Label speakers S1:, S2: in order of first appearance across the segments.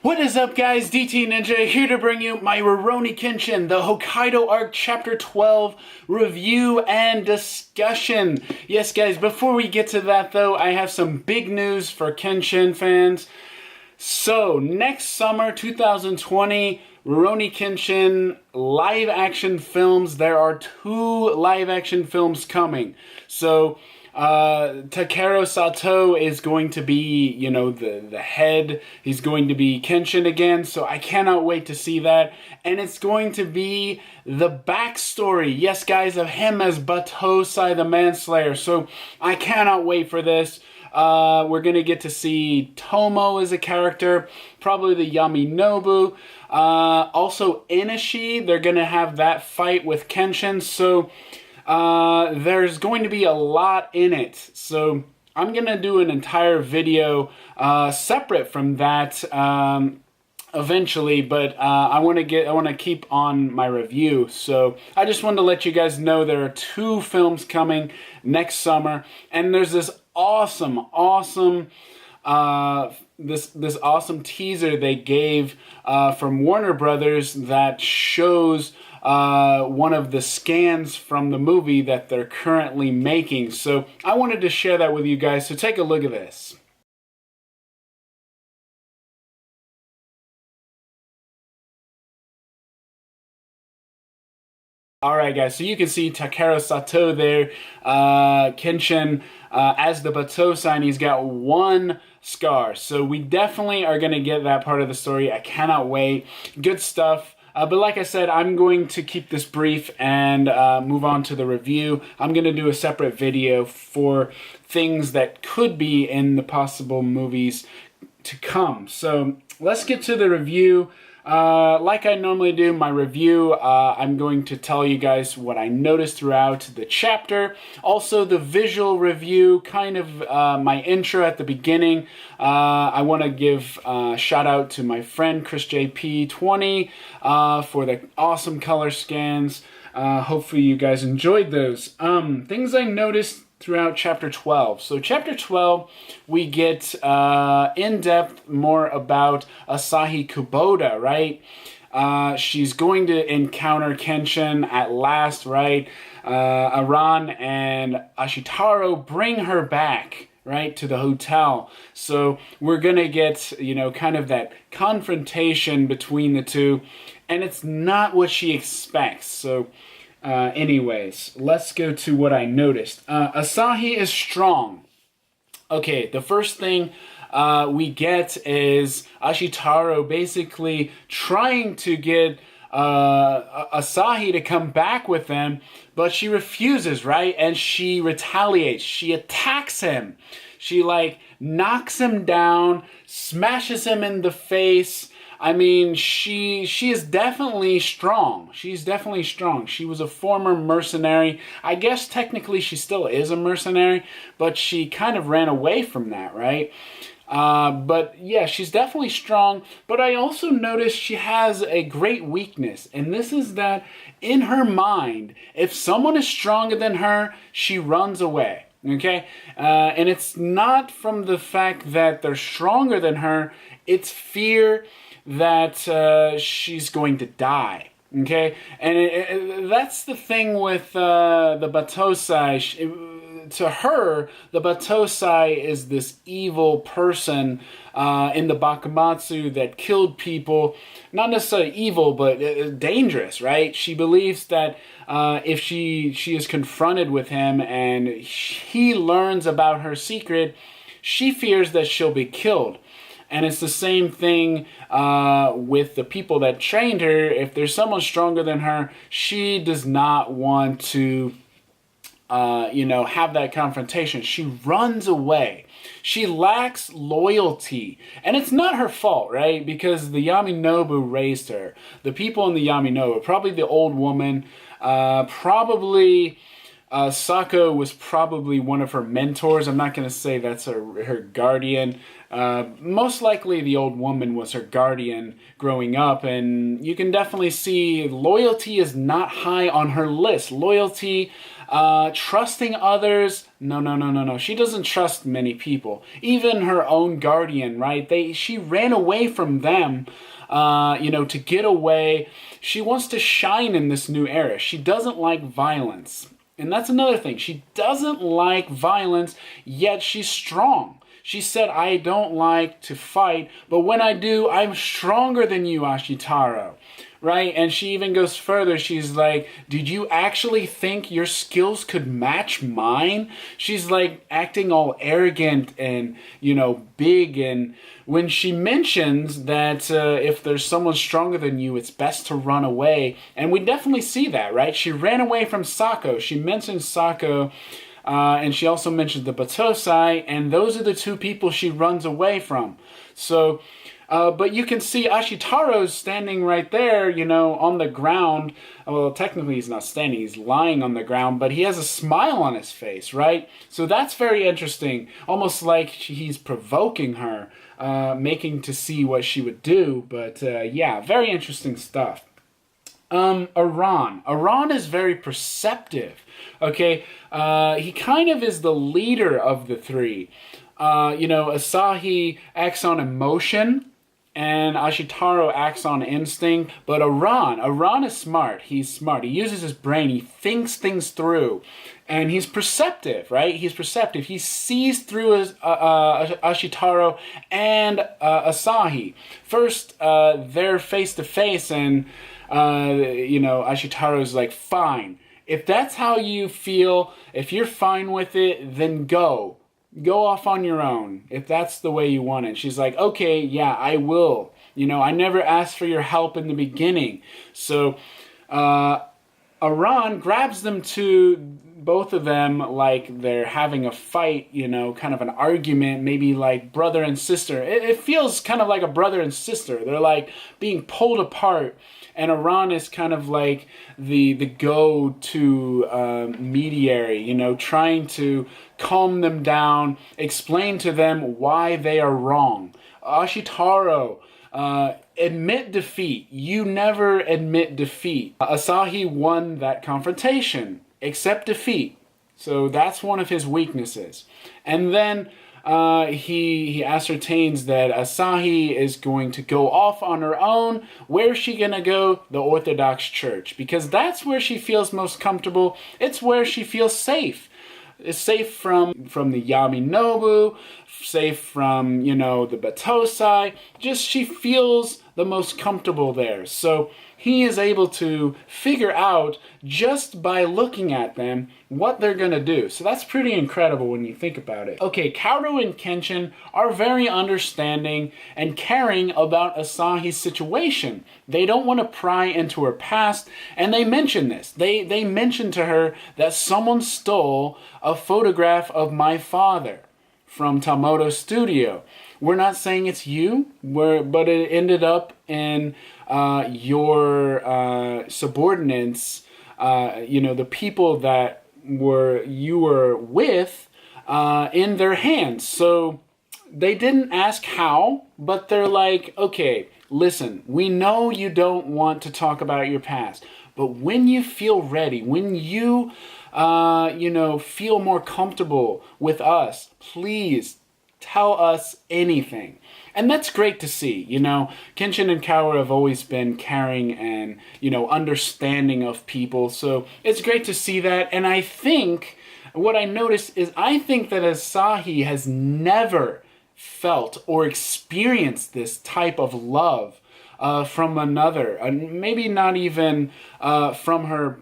S1: What is up, guys? DT Ninja here to bring you my Ruroken Kenshin, the Hokkaido Arc Chapter 12 review and discussion. Yes, guys, before we get to that, though, I have some big news for Kenshin fans. So, next summer, 2020, Ruroken Kenshin live-action films. There are 2 live-action films coming. So, Takeru Sato is going to be, you know, the head. He's going to be Kenshin again, so I cannot wait to see that. And it's going to be the backstory, yes guys, of him as Batosai the Manslayer. So I cannot wait for this. We're going to get to see Tomo as a character, probably the Yaminobu. Also Inishi, they're going to have that fight with Kenshin, so there's going to be a lot in it. So I'm going to do an entire video separate from that eventually, but I want to keep on my review. So I just wanted to let you guys know there are 2 films coming next summer, and there's this awesome this awesome teaser they gave from Warner Brothers that shows one of the scans from the movie that they're currently making. So I wanted to share that with you guys, so take a look at this. Alright guys, so you can see Takeru Sato there, Kenshin as the Batosai, and he's got 1 scar. So we definitely are going to get that part of the story. I cannot wait. Good stuff. But like I said, I'm going to keep this brief and move on to the review. I'm going to do a separate video for things that could be in the possible movies to come. So let's get to the review. Like I normally do, my review, I'm going to tell you guys what I noticed throughout the chapter. Also, the visual review, kind of my intro at the beginning. I want to give a shout out to my friend Chris JP20 for the awesome color scans. Hopefully you guys enjoyed those. Things I noticed throughout Chapter 12. So Chapter 12, we get in-depth more about Asahi Kubota, right? She's going to encounter Kenshin at last, right? Aran and Ashitaro bring her back, right, to the hotel. So we're going to get, you know, kind of that confrontation between the 2, and it's not what she expects. So anyways, let's go to what I noticed. Asahi is strong. Okay, the first thing we get is Ashitaro basically trying to get Asahi to come back with them, but she refuses, right? And she retaliates. She attacks him. She, like, knocks him down, smashes him in the face. I mean, she is definitely strong. She's definitely strong. She was a former mercenary. I guess technically she still is a mercenary, but she kind of ran away from that, right? But yeah, she's definitely strong. But I also noticed she has a great weakness, and this is that in her mind, if someone is stronger than her, she runs away. Okay? And it's not from the fact that they're stronger than her, it's fear that she's going to die. Okay? And that's the thing with the Batosai. To her, the Batosai is this evil person in the Bakumatsu that killed people. Not necessarily evil, but dangerous, right? She believes that if she is confronted with him and he learns about her secret, she fears that she'll be killed. And it's the same thing with the people that trained her. If there's someone stronger than her, she does not want to you know, have that confrontation. She runs away. She lacks loyalty. And it's not her fault, right? Because the Yaminobu raised her. The people in the Yaminobu, probably the old woman, probably Sako was probably one of her mentors. I'm not going to say that's her guardian. Most likely the old woman was her guardian growing up, and you can definitely see loyalty is not high on her list. Loyalty, trusting others, no. She doesn't trust many people. Even her own guardian, right? She ran away from them, to get away. She wants to shine in this new era. She doesn't like violence. And that's another thing. She doesn't like violence, yet she's strong. She said, I don't like to fight, but when I do, I'm stronger than you, Ashitaro. Right? And she even goes further. She's like, did you actually think your skills could match mine? She's like acting all arrogant and, big. And when she mentions that if there's someone stronger than you, it's best to run away. And we definitely see that, right? She ran away from Sako. She mentions Sako. And she also mentioned the Batosai, and those are the two people she runs away from. So, but you can see Ashitaro's standing right there, on the ground. Well, technically he's not standing, he's lying on the ground, but he has a smile on his face, right? So that's very interesting, almost like he's provoking her, making to see what she would do. But yeah, very interesting stuff. Aran is very perceptive. Okay, he kind of is the leader of the three. Asahi acts on emotion, and Ashitaro acts on instinct. But Aran is smart. He's smart. He uses his brain. He thinks things through, and he's perceptive. Right? He's perceptive. He sees through Ashitaro and Asahi. First, they're face to face, and Ashitaro's like, fine. If that's how you feel, if you're fine with it, then go. Go off on your own, if that's the way you want it. She's like, okay, yeah, I will. I never asked for your help in the beginning. So, Aran grabs them both of them like they're having a fight, kind of an argument, maybe like brother and sister. It feels kind of like a brother and sister. They're like being pulled apart, and Aran is kind of like the go-to mediary, trying to calm them down, explain to them why they are wrong. Ashitaro, admit defeat. You never admit defeat. Asahi won that confrontation. Accept defeat. So that's one of his weaknesses. And then he ascertains that Asahi is going to go off on her own. Where's she going to go? The Orthodox Church. Because that's where she feels most comfortable. It's where she feels safe. It's safe from the Yaminobu, safe from, the Batosai. Just she feels the most comfortable there. So he is able to figure out, just by looking at them, what they're going to do. So that's pretty incredible when you think about it. Okay, Kaoru and Kenshin are very understanding and caring about Asahi's situation. They don't want to pry into her past, and they mention this. They mention to her that someone stole a photograph of my father from Tamoto's studio. We're not saying it's you, but it ended up in your subordinates, the people that you were with, in their hands. So they didn't ask how, but they're like, okay, listen, we know you don't want to talk about your past, but when you feel ready, when you feel more comfortable with us, please tell us anything. And that's great to see. Kenshin and Kaoru have always been caring and, understanding of people. So it's great to see that. And I think what I noticed is that Asahi has never felt or experienced this type of love from another. Maybe not even from her,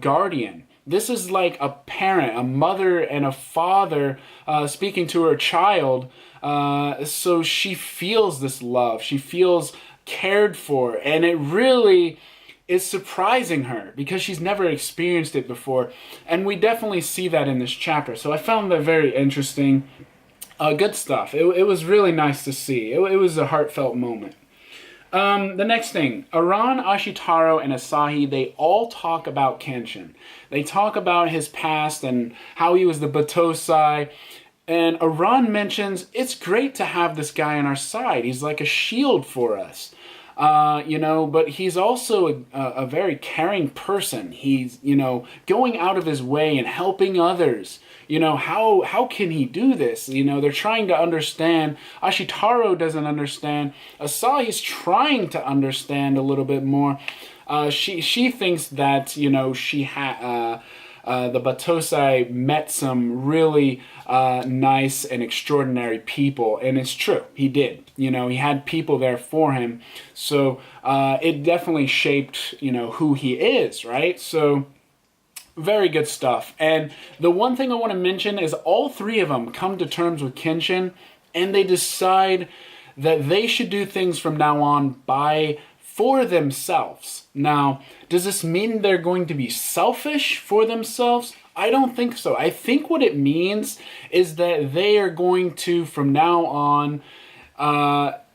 S1: guardian. This is like a parent, a mother and a father speaking to her child. So she feels this love. She feels cared for. And it really is surprising her because she's never experienced it before. And we definitely see that in this chapter. So I found that very interesting. Good stuff. It was really nice to see. It was a heartfelt moment. The next thing, Aran, Ashitaro, and Asahi, they all talk about Kenshin. They talk about his past and how he was the Batosai. And Aran mentions, it's great to have this guy on our side. He's like a shield for us. But he's also a very caring person. He's, going out of his way and helping others. How can he do this? They're trying to understand. Ashitaro doesn't understand. Asahi's trying to understand a little bit more. She thinks that, the Batosai met some really nice and extraordinary people, and it's true, he did. He had people there for him, so it definitely shaped, who he is, right? So, very good stuff. And the one thing I want to mention is all three of them come to terms with Kenshin, and they decide that they should do things from now on for themselves. Now, does this mean they're going to be selfish for themselves? I don't think so. I think what it means is that they are going to, from now on,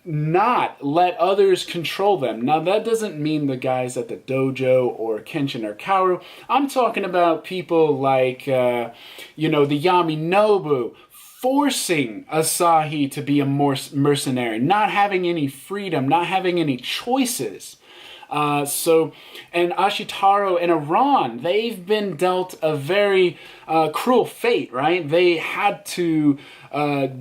S1: not let others control them. Now, that doesn't mean the guys at the dojo or Kenshin or Kaoru. I'm talking about people like, the Yaminobu, forcing Asahi to be a mercenary, not having any freedom, not having any choices. And Ashitaro and Aran, they've been dealt a very cruel fate, right? They had to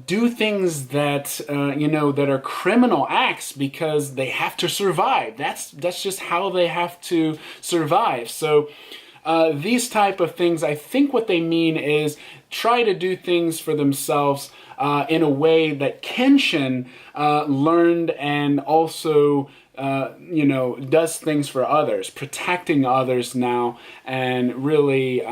S1: do things that, that are criminal acts because they have to survive. That's just how they have to survive. So these type of things, I think what they mean is try to do things for themselves in a way that Kenshin learned and also does things for others, protecting others now and really,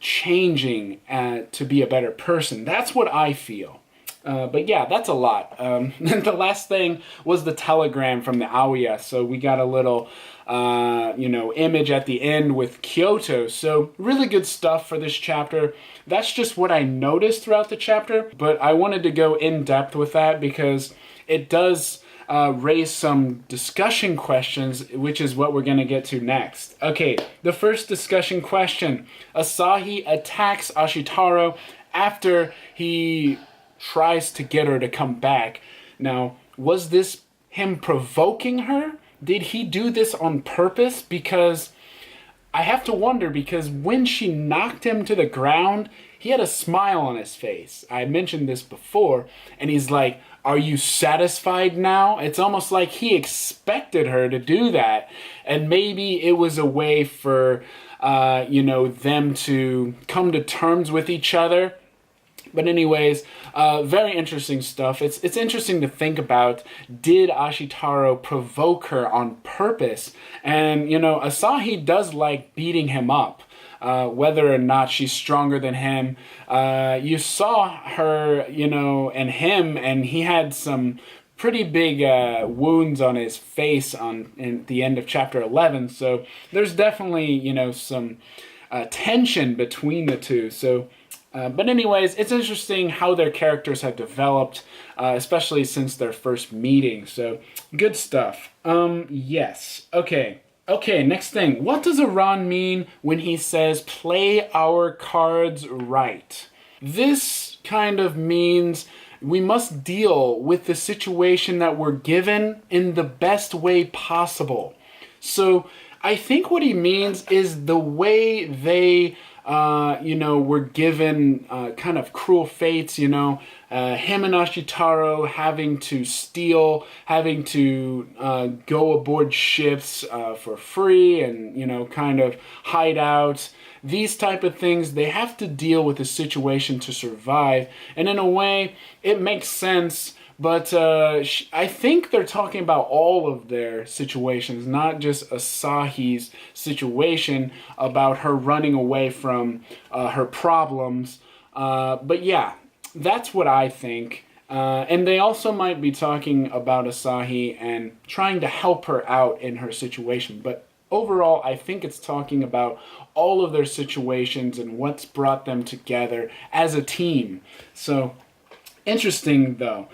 S1: changing to be a better person. That's what I feel. But yeah, that's a lot. The last thing was the telegram from the Aoya. So we got a little, image at the end with Kyoto. So really good stuff for this chapter. That's just what I noticed throughout the chapter. But I wanted to go in depth with that because it does raise some discussion questions, which is what we're going to get to next. Okay, the first discussion question. Asahi attacks Ashitaro after he tries to get her to come back. Now, was this him provoking her? Did he do this on purpose? Because I have to wonder, because when she knocked him to the ground, he had a smile on his face. I mentioned this before, and he's like, are you satisfied now? It's almost like he expected her to do that. And maybe it was a way for, them to come to terms with each other. But anyways, very interesting stuff. It's interesting to think about, did Ashitaro provoke her on purpose? And, Asahi does like beating him up. Whether or not she's stronger than him. You saw her, and him, and he had some pretty big wounds on his face in the end of chapter 11. So there's definitely, some tension between the two. So, but anyways, it's interesting how their characters have developed, especially since their first meeting. So good stuff. Yes. Okay, next thing. What does Aran mean when he says, play our cards right? This kind of means we must deal with the situation that we're given in the best way possible. So I think what he means is the way they were given kind of cruel fates, him and Ashitaro having to steal, having to go aboard ships for free and, kind of hide out. These type of things, they have to deal with the situation to survive. And in a way, it makes sense. But I think they're talking about all of their situations, not just Asahi's situation about her running away from her problems. But yeah, that's what I think. And they also might be talking about Asahi and trying to help her out in her situation. But overall, I think it's talking about all of their situations and what's brought them together as a team. So, interesting though.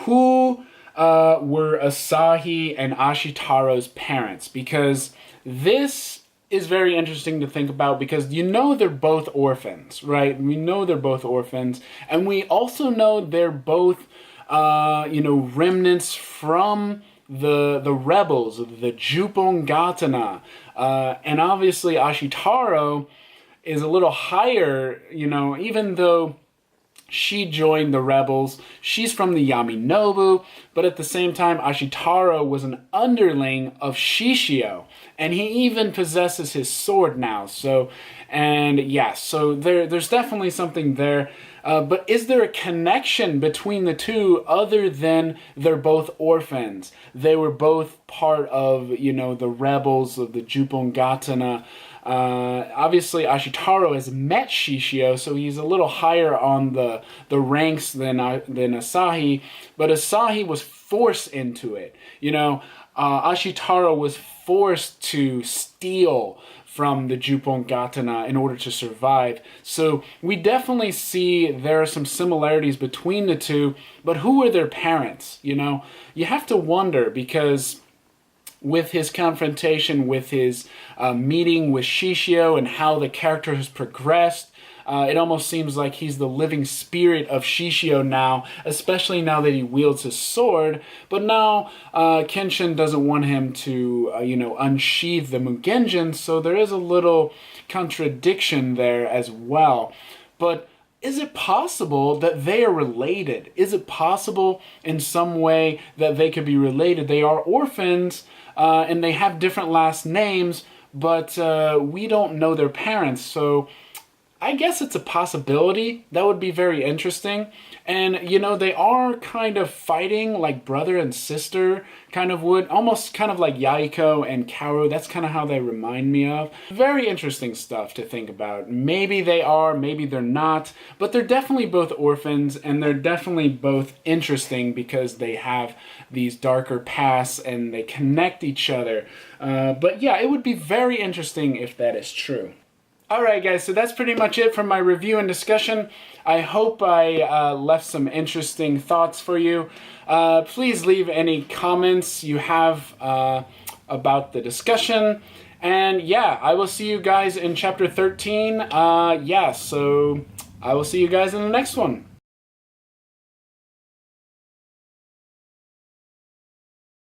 S1: Who were Asahi and Ashitaro's parents? Because this is very interesting to think about because they're both orphans, right? We know they're both orphans, and we also know they're both, remnants from the rebels, the Jupon Gatana, and obviously Ashitaro is a little higher, even though she joined the rebels. She's from the Yaminobu, but at the same time, Ashitaro was an underling of Shishio, and he even possesses his sword now. So there's definitely something there. But is there a connection between the two other than they're both orphans? They were both part of, the rebels of the Jupon Gatana. Obviously, Ashitaro has met Shishio, so he's a little higher on the ranks than Asahi. But Asahi was forced into it. Ashitaro was forced to steal from the Jupon Gatana in order to survive. So we definitely see there are some similarities between the two, but who were their parents? You have to wonder, because with his confrontation, with his meeting with Shishio and how the character has progressed, it almost seems like he's the living spirit of Shishio now, especially now that he wields his sword. But now Kenshin doesn't want him to, unsheath the Mugenjin, so there is a little contradiction there as well. But is it possible that they are related? Is it possible in some way that they could be related? They are orphans, and they have different last names, but we don't know their parents, so I guess it's a possibility. That would be very interesting. And, they are kind of fighting like brother and sister kind of would. Almost kind of like Yaiko and Kaoru. That's kind of how they remind me of. Very interesting stuff to think about. Maybe they are, maybe they're not. But they're definitely both orphans, and they're definitely both interesting because they have these darker pasts and they connect each other. But yeah, it would be very interesting if that is true. Alright guys, so that's pretty much it from my review and discussion. I hope I left some interesting thoughts for you. Please leave any comments you have about the discussion. And yeah, I will see you guys in chapter 13. So I will see you guys in the next one.